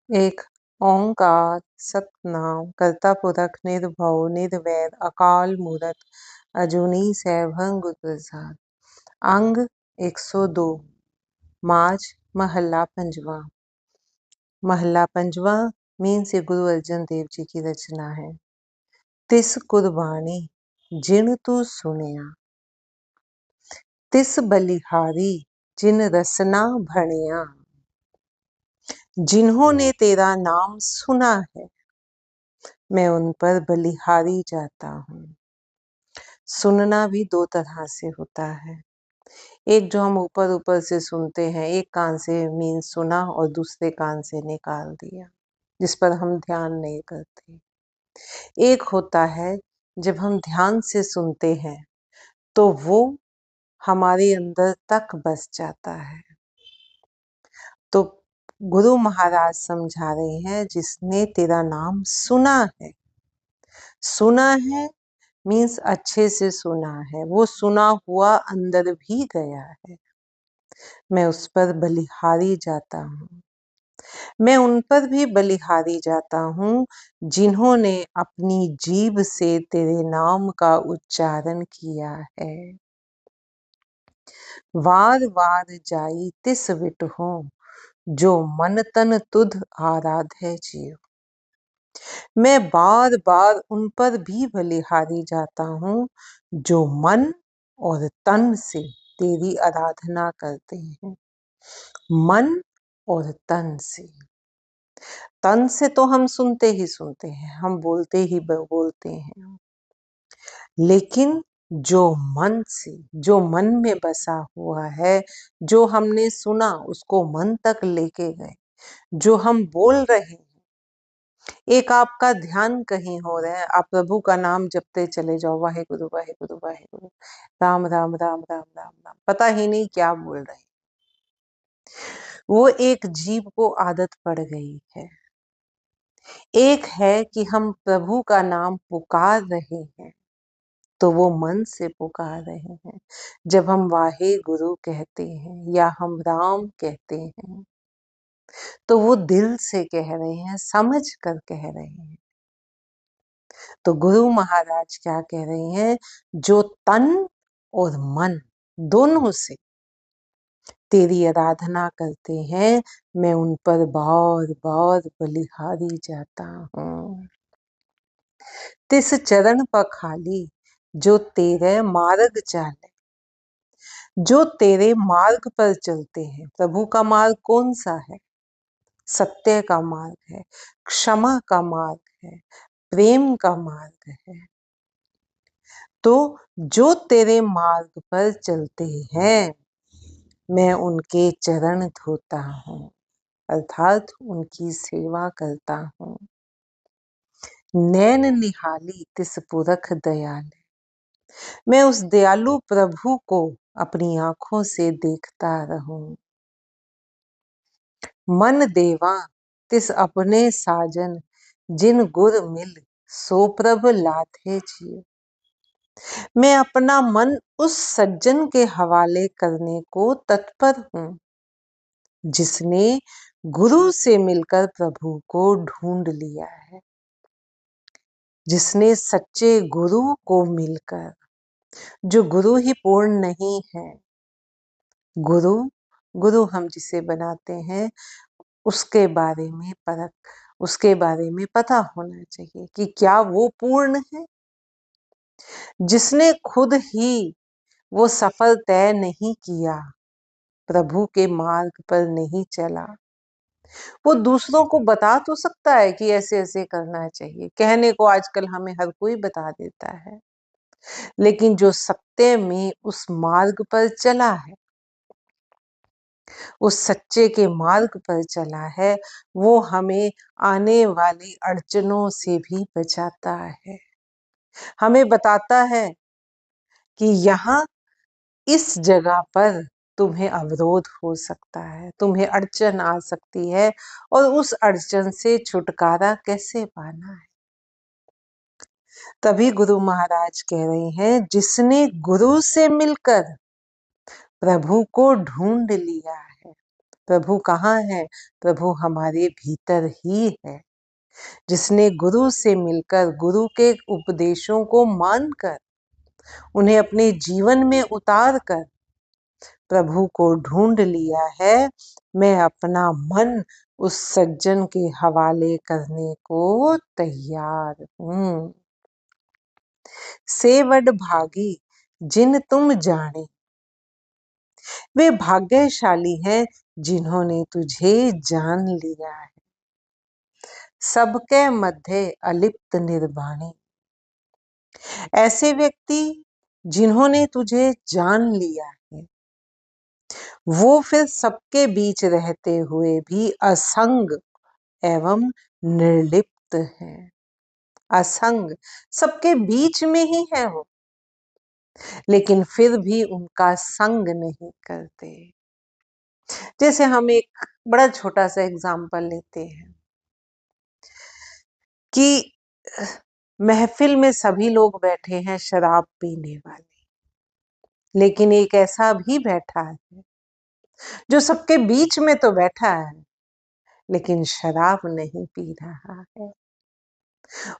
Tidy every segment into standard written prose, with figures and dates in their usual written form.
एक ओंकार सतनाम करता पुरख निर्भव निर्वैर अकाल मूरत अजूनी सैभं गुर प्रसाद। अंग 102 माज महला पंजवा। महला पंजवा मीन से गुरु अर्जन देव जी की रचना है। तिस कुर्बानी जिन तू सुनिया, तिस बलिहारी जिन रसना भणिया। जिन्होंने तेरा नाम सुना है, मैं उन पर बलिहारी जाता हूँ। सुनना भी दो तरह से होता है। एक जो हम ऊपर ऊपर से सुनते हैं, एक कान से मीन सुना और दूसरे कान से निकाल दिया, जिस पर हम ध्यान नहीं करते। एक होता है जब हम ध्यान से सुनते हैं तो वो हमारे अंदर तक बस जाता है। तो गुरु महाराज समझा रहे हैं, जिसने तेरा नाम सुना है। सुना है मीन्स अच्छे से सुना है, वो सुना हुआ अंदर भी गया है। मैं उस पर बलिहारी जाता हूँ। मैं उन पर भी बलिहारी जाता हूँ जिन्होंने अपनी जीभ से तेरे नाम का उच्चारण किया है। वार वार जाई तिस विटहो, जो मन तन तुध आराधे जियो। मैं बार बार उन पर भी बलिहारी जाता हूँ जो मन और तन से तेरी आराधना करते हैं। मन और तन से। तन से तो हम सुनते ही सुनते हैं, हम बोलते ही बोलते हैं, लेकिन जो मन से, जो मन में बसा हुआ है, जो हमने सुना उसको मन तक लेके गए, जो हम बोल रहे हैं। एक आपका ध्यान कहीं हो रहा है, आप प्रभु का नाम जपते चले जाओ, वाहेगुरु वाहेगुरु वाहेगुरु, राम राम राम राम राम राम, पता ही नहीं क्या बोल रहे हैं। वो एक जीव को आदत पड़ गई है। एक है कि हम प्रभु का नाम पुकार रहे हैं तो वो मन से पुकार रहे हैं। जब हम वाहे गुरु कहते हैं या हम राम कहते हैं तो वो दिल से कह रहे हैं, समझ कर कह रहे हैं। तो गुरु महाराज क्या कह रहे हैं, जो तन और मन दोनों से तेरी आराधना करते हैं, मैं उन पर बार बार बलिहारी जाता हूँ। तिस चरण पखाली जो तेरे मार्ग चाले। जो तेरे मार्ग पर चलते हैं, प्रभु का मार्ग कौन सा है? सत्य का मार्ग है, क्षमा का मार्ग है, प्रेम का मार्ग है। तो जो तेरे मार्ग पर चलते हैं, मैं उनके चरण धोता हूँ, अर्थात उनकी सेवा करता हूँ। नैन निहाली तिस पुरख दयाल, मैं उस दयालु प्रभु को अपनी आंखों से देखता रहूं। मन देवा तिस अपने साजन, जिन गुर मिल सो प्रभ लाथे जियो। मैं अपना मन उस सज्जन के हवाले करने को तत्पर हूं, जिसने गुरु से मिलकर प्रभु को ढूंढ लिया है। जिसने सच्चे गुरु को मिलकर, जो गुरु ही पूर्ण नहीं है, गुरु गुरु हम जिसे बनाते हैं उसके बारे में परख, उसके बारे में पता होना चाहिए कि क्या वो पूर्ण है। जिसने खुद ही वो सफर तय नहीं किया, प्रभु के मार्ग पर नहीं चला, वो दूसरों को बता तो सकता है कि ऐसे ऐसे करना चाहिए, कहने को आजकल हमें हर कोई बता देता है, लेकिन जो सत्य में उस मार्ग पर चला है, उस सच्चे के मार्ग पर चला है, वो हमें आने वाली अड़चनों से भी बचाता है। हमें बताता है कि यहाँ इस जगह पर तुम्हें अवरोध हो सकता है, तुम्हें अड़चन आ सकती है, और उस अड़चन से छुटकारा कैसे पाना है। तभी गुरु महाराज कह रहे हैं, जिसने गुरु से मिलकर प्रभु को ढूंढ लिया है, प्रभु कहाँ है? प्रभु हमारे भीतर ही है। जिसने गुरु से मिलकर गुरु के उपदेशों को मानकर उन्हें अपने जीवन में उतार कर प्रभु को ढूंढ लिया है, मैं अपना मन उस सज्जन के हवाले करने को तैयार हूं। सेवड भागी जिन तुम जाने, वे भाग्यशाली हैं जिन्होंने तुझे जान लिया है। सबके मध्य अलिप्त निर्वाणी, ऐसे व्यक्ति जिन्होंने तुझे जान लिया है, वो फिर सबके बीच रहते हुए भी असंग एवं निर्लिप्त है। असंग, सबके बीच में ही है वो, लेकिन फिर भी उनका संग नहीं करते। जैसे हम एक बड़ा छोटा सा एग्जाम्पल लेते हैं कि महफिल में सभी लोग बैठे हैं शराब पीने वाले, लेकिन एक ऐसा भी बैठा है जो सबके बीच में तो बैठा है लेकिन शराब नहीं पी रहा है।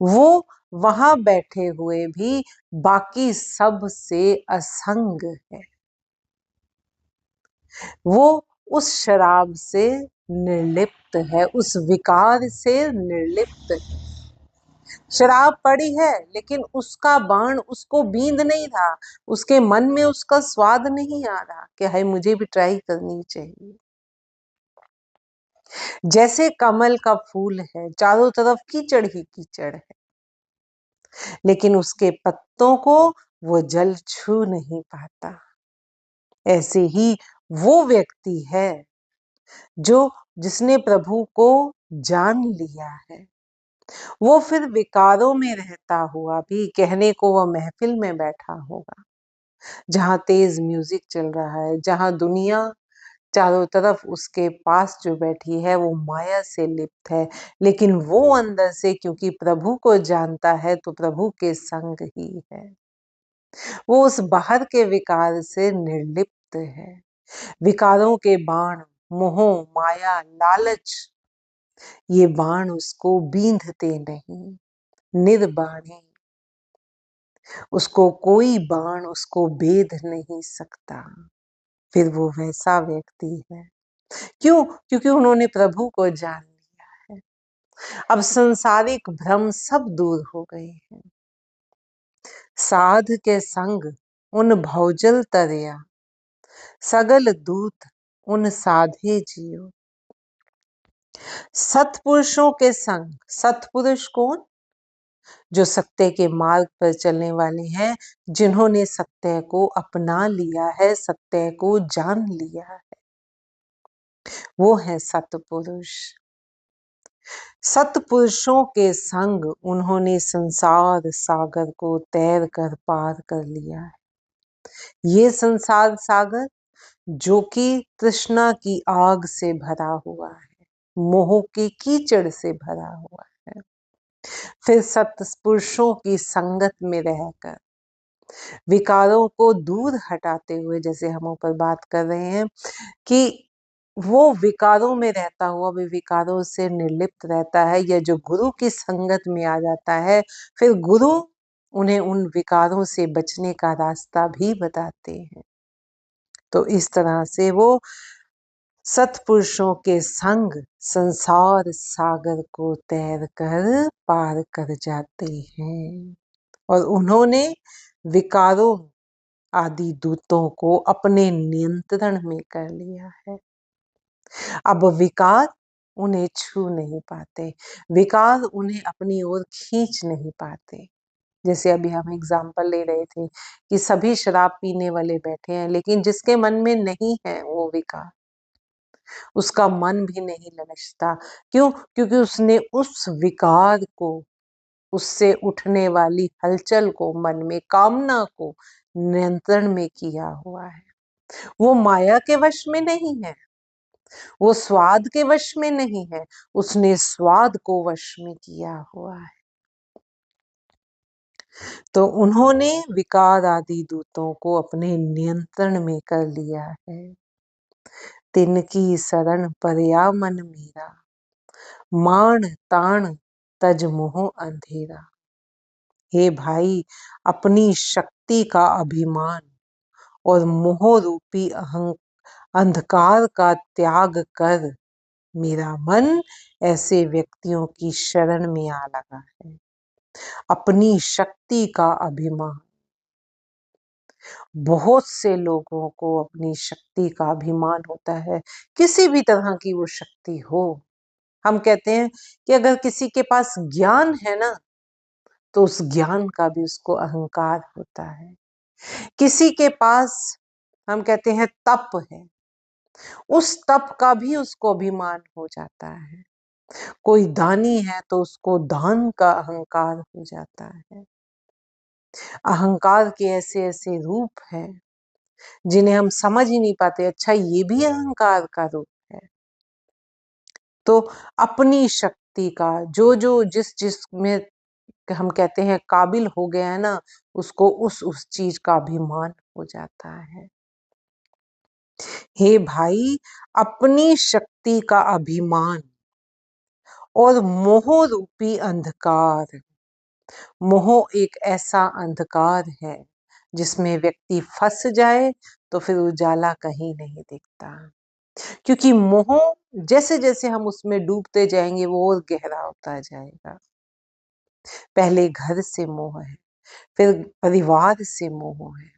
वो वहां बैठे हुए भी बाकी सब से असंग है। वो उस शराब से निर्लिप्त है, उस विकार से निर्लिप्त है। शराब पड़ी है लेकिन उसका बाण उसको बींध नहीं रहा, उसके मन में उसका स्वाद नहीं आ रहा कि हाय मुझे भी ट्राई करनी चाहिए। जैसे कमल का फूल है, चारों तरफ कीचड़ ही कीचड़ है, लेकिन उसके पत्तों को वो जल छू नहीं पाता। ऐसे ही वो व्यक्ति है जो जिसने प्रभु को जान लिया है, वो फिर विकारों में रहता हुआ भी, कहने को वह महफिल में बैठा होगा जहां तेज म्यूजिक चल रहा है, जहां दुनिया चारों तरफ उसके पास जो बैठी है वो माया से लिप्त है, लेकिन वो अंदर से क्योंकि प्रभु को जानता है तो प्रभु के संग ही है। वो उस बाहर के विकार से निर्लिप्त है। विकारों के बाण, मोह, माया, लालच, ये बाण उसको बींधते नहीं, निर्बाणी, उसको कोई बाण उसको भेद नहीं सकता। फिर वो वैसा व्यक्ति है। क्यों? क्योंकि उन्होंने प्रभु को जान लिया है। अब संसारिक भ्रम सब दूर हो गए हैं। साध के संग उन भौजल तरया, सगल दूत उन साधे जियो। सत्पुरुषों के संग, सत्पुरुष कौन? जो सत्य के मार्ग पर चलने वाले हैं, जिन्होंने सत्य को अपना लिया है, सत्य को जान लिया है, वो है सत्पुरुष। सत्पुरुषों के संग उन्होंने संसार सागर को तैर कर पार कर लिया है। ये संसार सागर जो कि तृष्णा की आग से भरा हुआ है, मोह के कीचड़ से भरा हुआ है, फिर सत्पुरुषों की संगत में रहकर विकारों को दूर हटाते हुए, जैसे हम ऊपर बात कर रहे हैं कि वो विकारों में रहता हुआ भी विकारों से निर्लिप्त रहता है, या जो गुरु की संगत में आ जाता है, फिर गुरु उन्हें उन विकारों से बचने का रास्ता भी बताते हैं। तो इस तरह से वो सत्पुरुषों के संग संसार सागर को तैर कर पार कर जाते हैं, और उन्होंने विकारों आदि दूतों को अपने नियंत्रण में कर लिया है। अब विकार उन्हें छू नहीं पाते, विकार उन्हें अपनी ओर खींच नहीं पाते। जैसे अभी हम एग्जाम्पल ले रहे थे कि सभी शराब पीने वाले बैठे हैं, लेकिन जिसके मन में नहीं है वो विकार, उसका मन भी नहीं ललचता। क्यों? क्योंकि उसने उस विकार को, उससे उठने वाली हलचल को, मन में कामना को नियंत्रण में किया हुआ है। वो माया के वश में नहीं है, वो स्वाद के वश में नहीं है, उसने स्वाद को वश में किया हुआ है। तो उन्होंने विकार आदि दूतों को अपने नियंत्रण में कर लिया है। तिनकी शरण परया मन मेरा, माण ताण तज मोह अंधेरा। हे भाई, अपनी शक्ति का अभिमान और मोह रूपी अंधकार का त्याग कर मेरा मन ऐसे व्यक्तियों की शरण में आ लगा है। अपनी शक्ति का अभिमान, बहुत से लोगों को अपनी शक्ति का अभिमान होता है, किसी भी तरह की वो शक्ति हो। हम कहते हैं कि अगर किसी के पास ज्ञान है ना, तो उस ज्ञान का भी उसको अहंकार होता है। किसी के पास हम कहते हैं तप है, उस तप का भी उसको अभिमान हो जाता है। कोई दानी है तो उसको दान का अहंकार हो जाता है। अहंकार के ऐसे ऐसे रूप हैं जिन्हें हम समझ ही नहीं पाते, अच्छा ये भी अहंकार का रूप है। तो अपनी शक्ति का जो जो जिस जिस में हम कहते हैं काबिल हो गया है ना, उसको उस चीज का अभिमान हो जाता है। हे भाई, अपनी शक्ति का अभिमान और मोह रूपी अंधकार। मोह एक ऐसा अंधकार है जिसमें व्यक्ति फंस जाए तो फिर उजाला कहीं नहीं दिखता, क्योंकि मोह जैसे जैसे हम उसमें डूबते जाएंगे वो और गहरा होता जाएगा। पहले घर से मोह है, फिर परिवार से मोह है,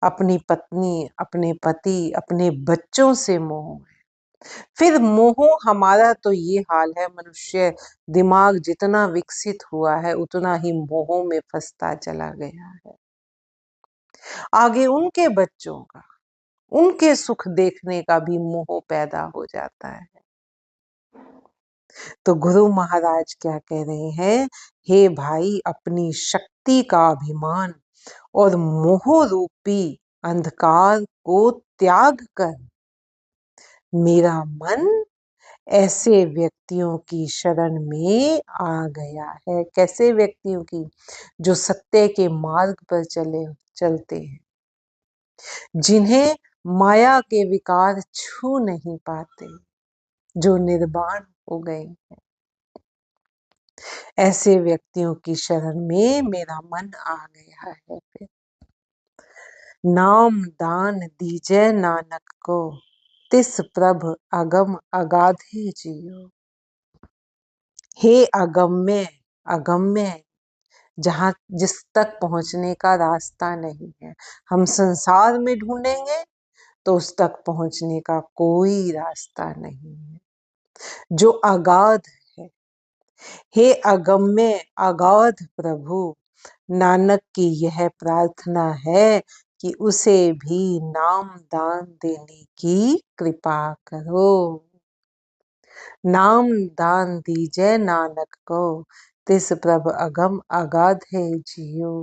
अपनी पत्नी, अपने पति, अपने बच्चों से मोह है, फिर मोह हमारा तो ये हाल है, मनुष्य दिमाग जितना विकसित हुआ है उतना ही मोह में फंसता चला गया है। आगे उनके बच्चों का, उनके सुख देखने का भी मोह पैदा हो जाता है। तो गुरु महाराज क्या कह रहे हैं? हे भाई, अपनी शक्ति का अभिमान और मोह रूपी अंधकार को त्याग कर मेरा मन ऐसे व्यक्तियों की शरण में आ गया है। कैसे व्यक्तियों की? जो सत्य के मार्ग पर चलते हैं, जिन्हें माया के विकार छू नहीं पाते, जो निर्वाण हो गए हैं, ऐसे व्यक्तियों की शरण में मेरा मन आ गया है। फिर नाम दान दीजै नानक को, तिस प्रभ अगम अगाधे जियो। हे अगम्य, अगम्य जहां जिस तक पहुंचने का रास्ता नहीं है, हम संसार में ढूंढेंगे तो उस तक पहुंचने का कोई रास्ता नहीं है, जो अगाध है। हे अगम्य अगाध प्रभु, नानक की यह प्रार्थना है कि उसे भी नाम दान देने की कृपा करो। नाम दान दीजै नानक को, तिस प्रभ अगम अगाध है जियो।